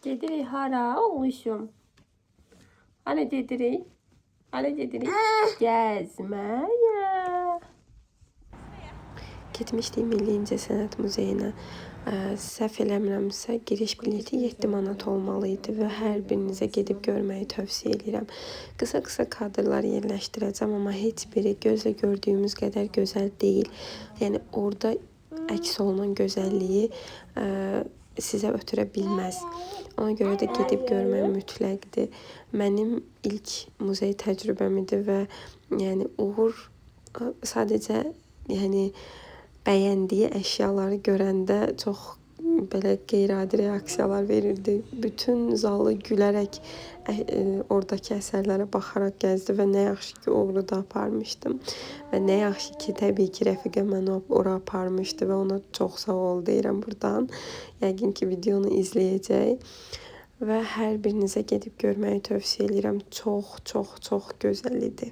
Gedirik hara oğluşum? Hara gedirik? Hara gedirik? Gəzməyə. Getmişdik Milli İncəsənət Muzeyinə. Səhv eləmirəmsə, giriş bileti 7 manat olmalı idi və hər birinizə gedib görməyi tövsiyə edirəm. Qısa-qısa kadrlar yerləşdirəcəm, amma heç biri gözlə gördüyümüz qədər gözəl deyil. Yəni orada əks olunan gözəlliyi sizə ötürə bilməz. Ona görə də gedib görmək mütləqdir. Mənim ilk muzey təcrübəm idi və yəni Uğur sadəcə bəyəndiyi əşyaları görəndə çox belə qeyri-adi reaksiyalar verirdi. Bütün zalı gülərək oradakı əsərlərə baxaraq gəzdi və nə yaxşı ki, Uğuru da aparmışdım. Və nə yaxşı ki, təbii ki, rəfiqəm məni ora aparmışdı və ona çox sağ ol deyirəm buradan. Yəqin ki, videonu izləyəcək və hər birinizə gedib görməyi tövsiyə edirəm. Çox, çox, çox gözəl idi.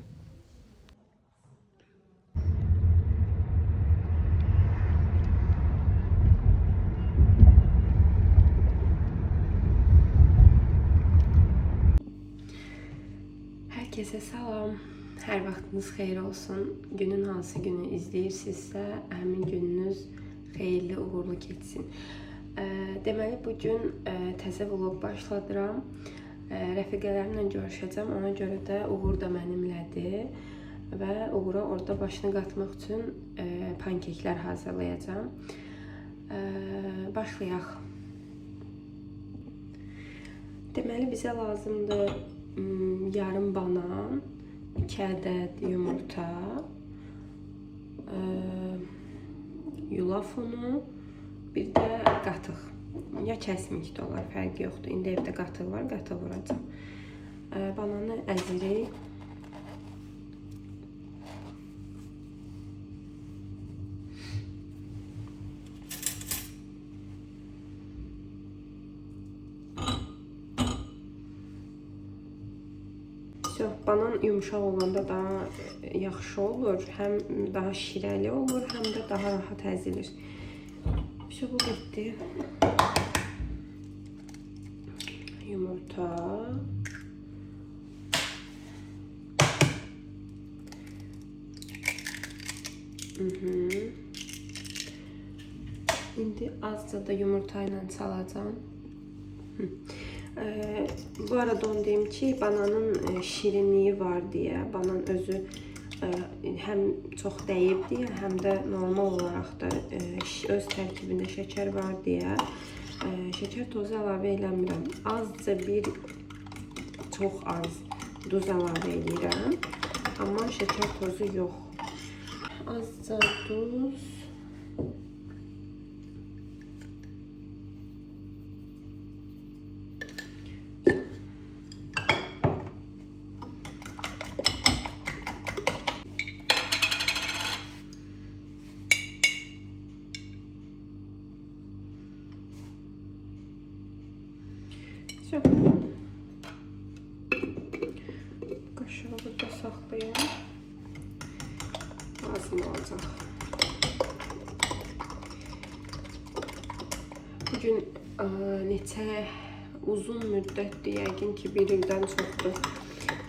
Herkese salam. Hər vaxtınız xeyir olsun. Günün hansı günü izləyirsinizsə, həmin gününüz xeyirli, uğurlu keçsin. Deməli, bugün təzə vlog başladıram. Rəfiqələrimlə görüşəcəm. Ona görə də Uğur da mənimlədir. Və Uğura orada başını qatmaq üçün pankeklər hazırlayacağım. Başlayaq. Deməli, bizə lazımdır yarım banan, 2 ədəd yumurta, yulaf unu, bir də qatıq. Ya kəsmik də olar, fərqi yoxdur. İndi evdə qatıq var, qatıq vuracam. Bananı əzirik. Banan yumuşaq olanda daha yaxşı olur. Həm daha şirəli olur, həm də daha rahat əzilir. Bu bitdi. Yumurta. İndi azca da yumurta ilə çalacağım. Bu arada onu deyim ki, bananın şirinliği var deyə, banan özü həm çox dəyib deyə, həm də normal olaraq da öz tərkibində şəkər var deyə şəkər tozu əlavə eləmirəm. Azca çox az duz əlavə edirəm, amma şəkər tozu yox. Azca duz. Qaşığı burada saxlayayım. Lazım olacaq. Bugün neçə uzun müddətdir, yəqin ki, bir ildən çoxdur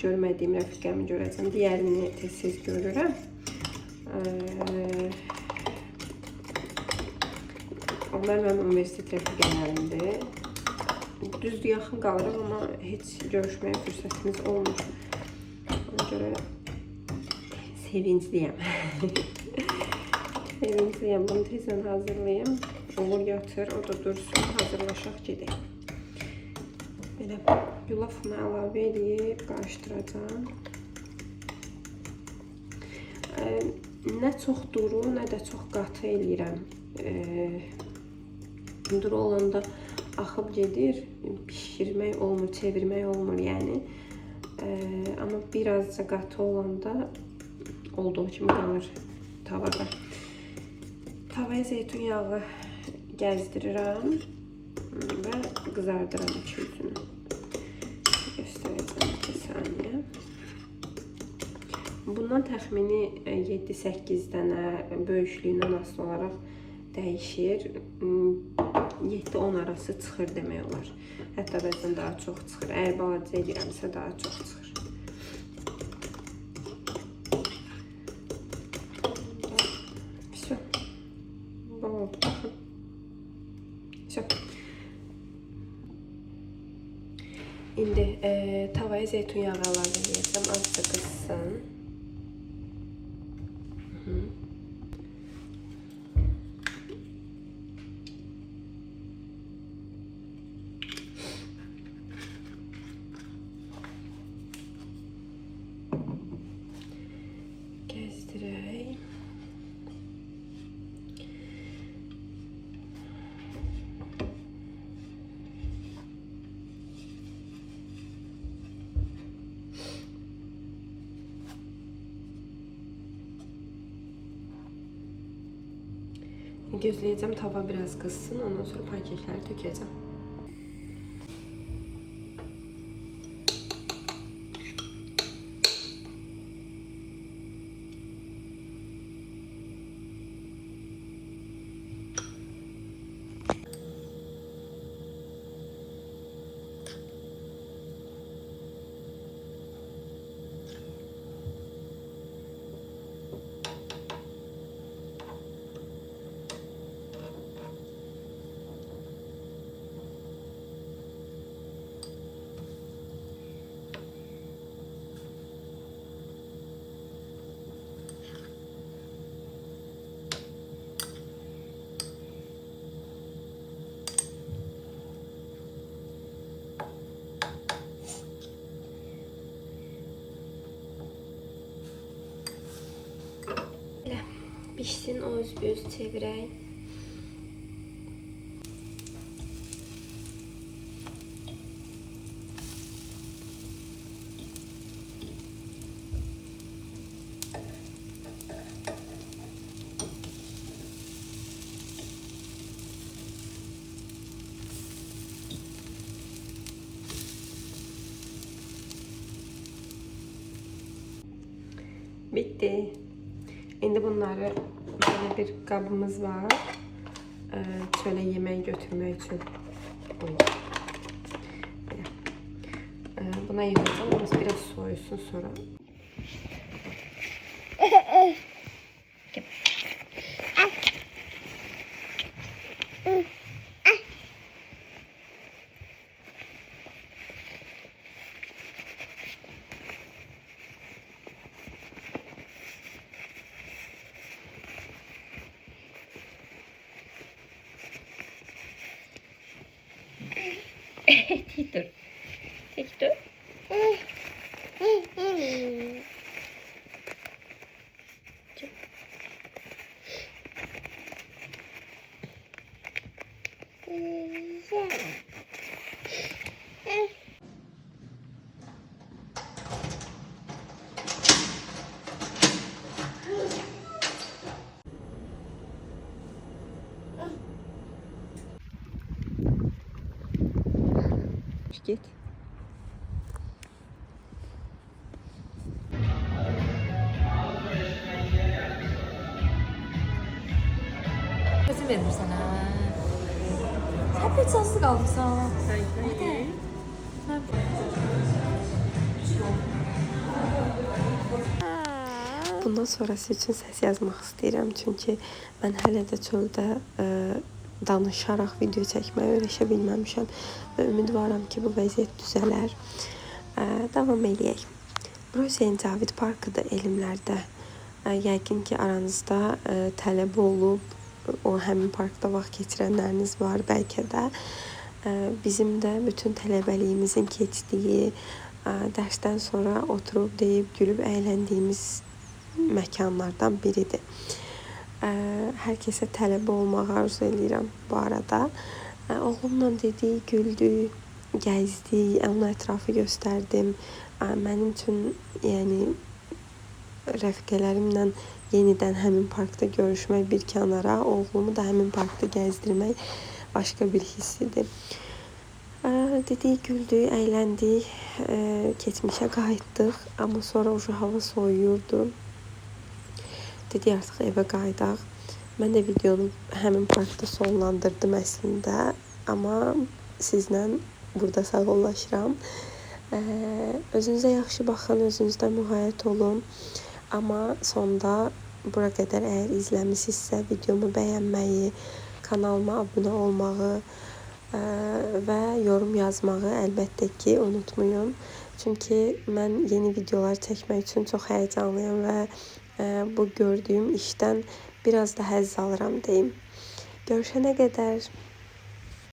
görmədiyim rəfiqəmi görəcəm. Digərini tez-tez görürəm. Onlar mənim universitet rəfiqələrimdir. Düzdür, yaxın qalırıq, amma heç görüşməyə fürsətimiz olmur. Ona görə sevincliyəm. Sevincliyəm. Bunu tezlə hazırlayayım. Uğur yatır, o da dursun. Hazırlaşaq gedək. Belə yulaf unu əlavə edib qarışdıracağım. Nə çox duru, nə də çox qatı eləyirəm. Duru olanda axıb gedir, pişirmək olmur, çevirmək olmur yəni. Amma birazca qatı olanda olduğu kimi qalır tavada. Tavaya zeytun yağı gəzdirirəm və qızardıram iki yüzünü. Göstərəcəm bir saniyə. Bundan təxmini 7-8 dənə böyüklüyündən asılı olaraq dəyişir. 7-10 arası çıxır demək olar. Hətta bəzən daha çox çıxır. Əgər balaca edirəmsə daha çox çıxır. Все. Baxın. Все. İndi tavaya zeytun yağı əlavə edəcəm. Azca qızsın. Gezdirək. Gözləyəcəm, tava biraz qızsın, ondan sonra pankekləri tökəcəm. Pişsin, o üz çevirək. Bitti. İndi bunları böyle bir qabımız var. Çölə yemək götürmək üçün. Buna yığacağım. Biraz soyusun sonra. Tek dur. Tek dur. Git. Özüm verim sana. Sen pek soslu kalmışsın. Hadi. Bundan sonrası üçün səs yazmaq istəyirəm. Çünki mən hələ də çöldə danışaraq video çəkməyi öyrəşə bilməmişəm və ümidvaram ki, bu vəziyyət düzələr. Davam eləyək. Bura Hüseyn Cavid parkıdır Elmlərdə. Yəqin ki, aranızda tələb olub o həmin parkda vaxt keçirənləriniz var bəlkə də. Bizim də bütün tələbəliyimizin keçdiyi, dərsdən sonra oturub deyib, gülüb əyləndiyimiz məkanlardan biridir. Hər kəsə tələbə olmağı arzu edirəm bu arada. Oğlumla dedik, güldük, gəzdik, onun ətrafı göstərdim. Mənim üçün, yəni, rəfiqələrimlə yenidən həmin parkda görüşmək bir kənara, oğlumu da həmin parkda gəzdirmək başqa bir hissidir. Dedik, güldük, əyləndik, keçmişə qayıtdıq, amma sonra hava soyuyurdu. Dedik, artıq evə qayıdaq. Mən də videonu həmin partda sonlandırdım əslində, amma sizlə burada sağollaşıram. Özünüzə yaxşı baxın, özünüzdən müğayət olun. Amma sonda bura qədər əgər izləmisinizsə, videomu bəyənməyi, kanalıma abunə olmağı və yorum yazmağı əlbəttə ki, unutmayın. Çünki mən yeni videolar çəkmək üçün çox həyəcanlıyam və bu gördüyüm işdən biraz da həzz alıram deyim. Görüşənə qədər.